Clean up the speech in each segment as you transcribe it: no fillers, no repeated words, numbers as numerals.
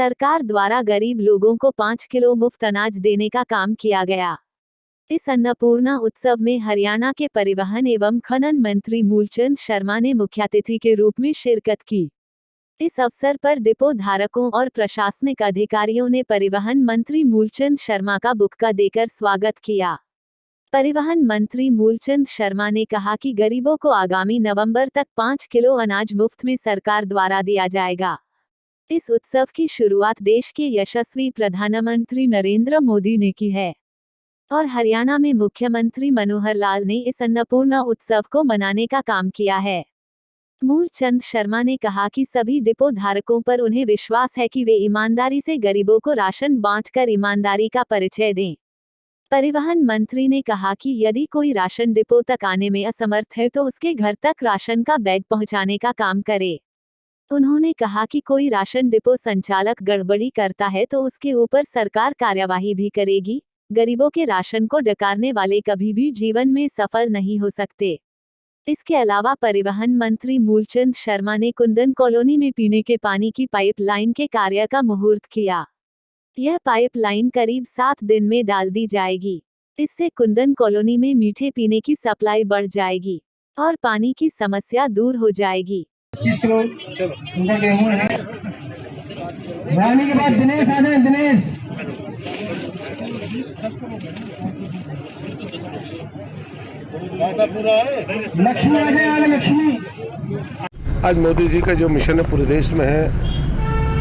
सरकार द्वारा गरीब लोगों को 5 किलो मुफ्त अनाज देने का काम किया गया। इस अन्नपूर्णा उत्सव में हरियाणा के परिवहन एवं खनन मंत्री मूलचंद शर्मा ने मुख्यातिथि के रूप में शिरकत की। इस अवसर पर डिपो धारकों और प्रशासनिक अधिकारियों ने परिवहन मंत्री मूलचंद शर्मा का बुक्का देकर स्वागत किया। परिवहन मंत्री मूलचंद शर्मा ने कहा कि गरीबों को आगामी नवंबर तक 5 किलो अनाज मुफ्त में सरकार द्वारा दिया जाएगा। इस उत्सव की शुरुआत देश के यशस्वी प्रधानमंत्री नरेंद्र मोदी ने की है और हरियाणा में मुख्यमंत्री मनोहर लाल ने इस अन्नपूर्णा उत्सव को मनाने का काम किया है। मूलचंद शर्मा ने कहा कि सभी डिपो धारकों पर उन्हें विश्वास है कि वे ईमानदारी से गरीबों को राशन बांटकर ईमानदारी का परिचय दें। परिवहन मंत्री ने कहा कि यदि कोई राशन डिपो तक आने में असमर्थ है तो उसके घर तक राशन का बैग पहुंचाने का काम करे। उन्होंने कहा कि कोई राशन डिपो संचालक गड़बड़ी करता है तो उसके ऊपर सरकार कार्यवाही भी करेगी। गरीबों के राशन को डकारने वाले कभी भी जीवन में सफल नहीं हो सकते। इसके अलावा परिवहन मंत्री मूलचंद शर्मा ने कुंदन कॉलोनी में पीने के पानी की पाइपलाइन के कार्य का मुहूर्त किया। यह पाइपलाइन करीब 7 दिन में डाल दी जाएगी। इससे कुंदन कॉलोनी में मीठे पीने की सप्लाई बढ़ जाएगी और पानी की समस्या दूर हो जाएगी। 25 किलो उनका गेहूं है। रानी के बाद दिनेश आ जाए। दिनेश लक्ष्मी आ जाए। आगे लक्ष्मी। आज मोदी जी का जो मिशन है पूरे देश में है,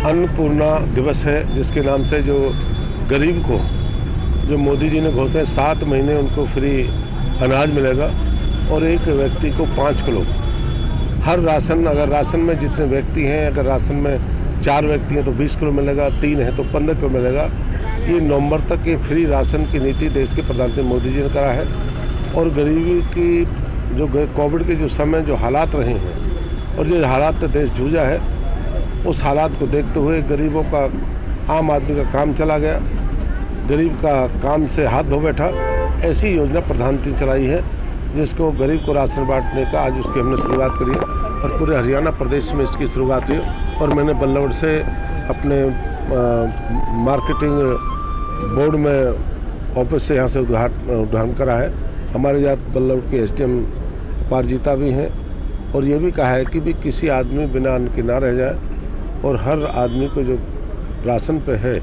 अन्नपूर्णा दिवस है, जिसके नाम से जो गरीब को जो मोदी जी ने घोषणा 7 महीने उनको फ्री अनाज मिलेगा और एक व्यक्ति को 5 किलो। हर राशन, अगर राशन में जितने व्यक्ति हैं, अगर राशन में 4 व्यक्ति हैं तो 20 किलो मिलेगा, 3 है तो 15 किलो मिलेगा। ये नवंबर तक ये फ्री राशन की नीति देश के प्रधानमंत्री मोदी जी ने करा है और गरीबी की जो कोविड के जो समय जो हालात रहे हैं और जो हालात देश जूझा है, उस हालात को देखते हुए गरीबों का, आम आदमी का काम चला गया, गरीब का काम से हाथ धो बैठा। ऐसी योजना प्रधानमंत्री चलाई है जिसको गरीब को राशन बांटने का आज उसकी हमने शुरुआत करी है और पूरे हरियाणा प्रदेश में इसकी शुरुआत हुई और मैंने बल्लौड़ से अपने मार्केटिंग बोर्ड में ऑफिस से यहाँ से उद्घाटन करा है। हमारे साथ बल्लौड़ के एसडीएम पारजीता भी हैं और ये भी कहा है कि भी किसी आदमी बिना अन्न के ना रह जाए और हर आदमी को जो राशन पे है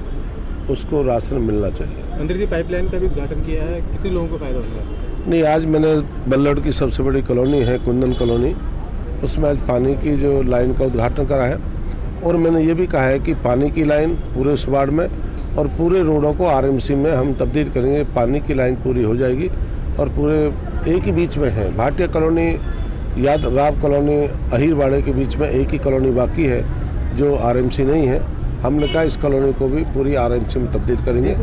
उसको राशन मिलना चाहिए। मंत्री जी, पाइपलाइन का भी उद्घाटन किया है, कितने लोगों को फायदा होगा? नहीं, आज मैंने बल्लौड़ की सबसे बड़ी कॉलोनी है कुंदन कॉलोनी, उसमें आज पानी की जो लाइन का उद्घाटन करा है और मैंने ये भी कहा है कि पानी की लाइन पूरे उस वार्ड में और पूरे रोडों को आरएमसी में हम तब्दील करेंगे। पानी की लाइन पूरी हो जाएगी और पूरे एक ही बीच में है, भाटिया कॉलोनी, यादव कॉलोनी, अहीरवाड़े के बीच में एक ही कॉलोनी बाकी है जो आरएमसी नहीं है। हमने कहा इस कॉलोनी को भी पूरी आरएमसी में तब्दील करेंगे।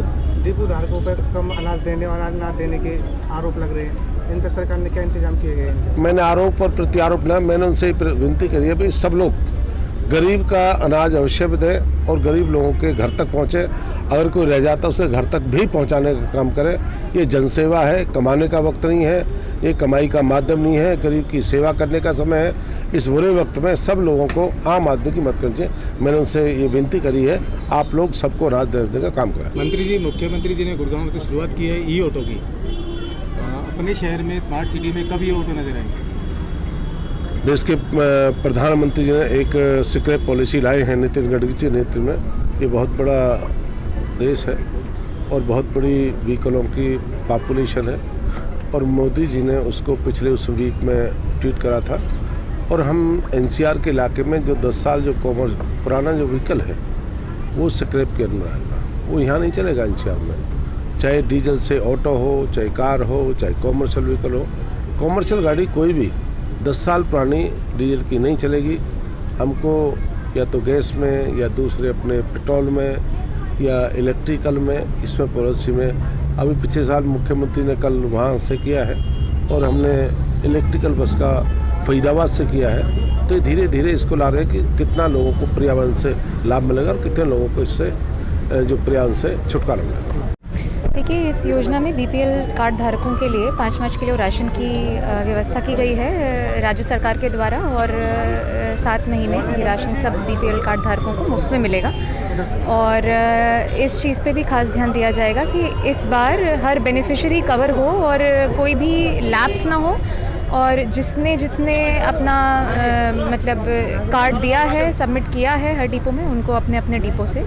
डिपो धारकों पर कम अनाज देने और अनाज ना देने के आरोप लग रहे हैं, इन पर सरकार ने क्या इंतजाम किए गए हैं? मैंने आरोप और प्रत्यारोप ना, मैंने उनसे विनती करी है भाई सब लोग गरीब का अनाज अवश्य दें और गरीब लोगों के घर तक पहुँचे। अगर कोई रह जाता उसे घर तक भी पहुँचाने का काम करे। ये जनसेवा है, कमाने का वक्त नहीं है, ये कमाई का माध्यम नहीं है, गरीब की सेवा करने का समय है। इस बुरे वक्त में सब लोगों को, आम आदमी की मदद करनी चाहिए। मैंने उनसे ये विनती करी है आप लोग सबको अनाज देने का काम करें। मंत्री जी, मुख्यमंत्री जी ने गुड़गांव से शुरुआत की है ई ऑटो की। अपने शहर में स्मार्ट सिटी में कब ये ऑटो नजर आएंगे? देश के प्रधानमंत्री जी ने एक स्क्रैप पॉलिसी लाए हैं नितिन गडकरी के नेतृत्व में। ये बहुत बड़ा देश है और बहुत बड़ी व्हीकलों की पॉपुलेशन है और मोदी जी ने उसको पिछले उस वीक में ट्वीट करा था और हम एनसीआर के इलाके में जो 10 साल जो पुराना जो व्हीकल है वो स्क्रैप के अंदर आएगा, वो यहाँ नहीं चलेगा एनसीआर में। चाहे डीजल से ऑटो हो, चाहे कार हो, चाहे कॉमर्शियल व्हीकल हो। कॉमर्शियल गाड़ी कोई भी 10 साल पुरानी डीजल की नहीं चलेगी। हमको या तो गैस में या दूसरे अपने पेट्रोल में या इलेक्ट्रिकल में, इसमें पॉलिसी में अभी पिछले साल मुख्यमंत्री ने कल वहाँ से किया है और हमने इलेक्ट्रिकल बस का फरीदाबाद से किया है। तो धीरे धीरे इसको ला रहे हैं कि कितना लोगों को पर्यावरण से लाभ मिलेगा और कितने लोगों को इससे जो पर्यावरण से छुटकारा मिलेगा। देखिए, इस योजना में बीपीएल कार्ड धारकों के लिए 5-5 किलो राशन की व्यवस्था की गई है राज्य सरकार के द्वारा, और 7 महीने ये राशन सब बीपीएल कार्ड धारकों को मुफ्त में मिलेगा। और इस चीज़ पे भी खास ध्यान दिया जाएगा कि इस बार हर बेनिफिशियरी कवर हो और कोई भी लैप्स ना हो, और जिसने जितने अपना मतलब कार्ड दिया है, सबमिट किया है हर डिपो में, उनको अपने अपने डिपो से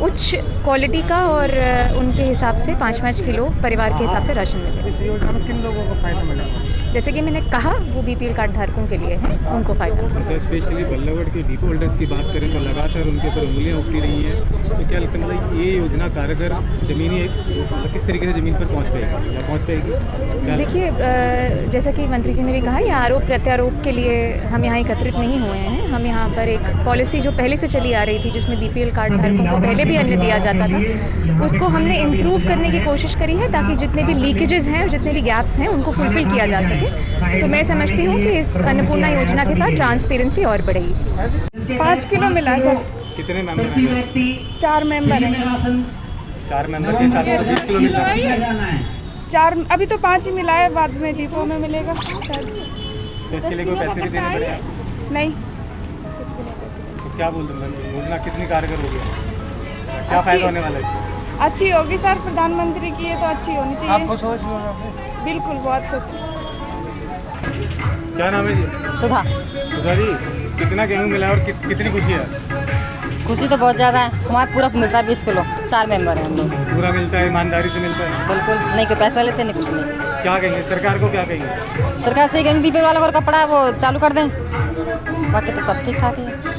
उच्च क्वालिटी का और उनके हिसाब से 5-5 किलो परिवार के हिसाब से राशन मिले। इस योजना में किन लोगों को फायदा मिलेगा? जैसे कि मैंने कहा, वो बीपीएल कार्ड धारकों के लिए है, उनको फ़ायदा मिलेगा। तो स्पेशली बल्लभगढ़ के डिपो होल्डर्स की बात करें तो लगातार उनके ऊपर उंगलियां उठती रही हैं, तो क्या लगता है मतलब ये योजना कारगर ज़मीनी मतलब किस तरीके से ज़मीन पर पहुँच पाएगी या पहुँच पाएगी? देखिए, जैसा कि मंत्री जी ने भी कहा, ये आरोप प्रत्यारोप के लिए हम यहाँ एकत्रित नहीं हुए हैं। हम यहाँ पर एक पॉलिसी जो पहले से चली आ रही थी, जिसमें बीपीएल कार्ड धारकों को पहले भी अन्न दिया जाता था, उसको हमने इम्प्रूव करने की कोशिश करी है ताकि जितने भी लीकेजेस हैं और जितने भी गैप्स हैं उनको फुलफिल किया जा सके। तो मैं समझती हूँ कि इस अन्नपूर्णा योजना के साथ ट्रांसपेरेंसी और बढ़ेगी। 5 किलो मिला है सर। कितने मेंबर हैं? 4 मेंबर हैं। 4 मेंबर के साथ 20 किलो मिलता है। 4 अभी तो 5 ही मिला है, बाद में डिपो में मिलेगा शायद। तो इसके लिए कोई पैसे भी देने पड़ेगा? नहीं, कुछ भी नहीं पैसे। तो क्या बोल रहे हैं, योजना कितनी कारगर होगी, क्या फायदा होने वाला है? अच्छी होगी सर, प्रधानमंत्री की है तो अच्छी होनी चाहिए। आपको सोच लो। बिल्कुल, बहुत खुश है। क्या नाम है जी? सुधा। सुधा जी, कितना गेहूँ मिला है और कितनी खुशी है? खुशी तो बहुत ज़्यादा है, हमारा पूरा मिलता है 20 किलो। 4 मेंबर हैं हम लोग। पूरा मिलता है, ईमानदारी से मिलता है? बिल्कुल, नहीं कोई पैसा लेते नहीं कुछ नहीं। क्या कहेंगे सरकार को, क्या कहेंगे? सरकार से कहेंगे बीपीएल वाला और कपड़ा है वो चालू कर दें, बाकी तो सब ठीक ठाक है।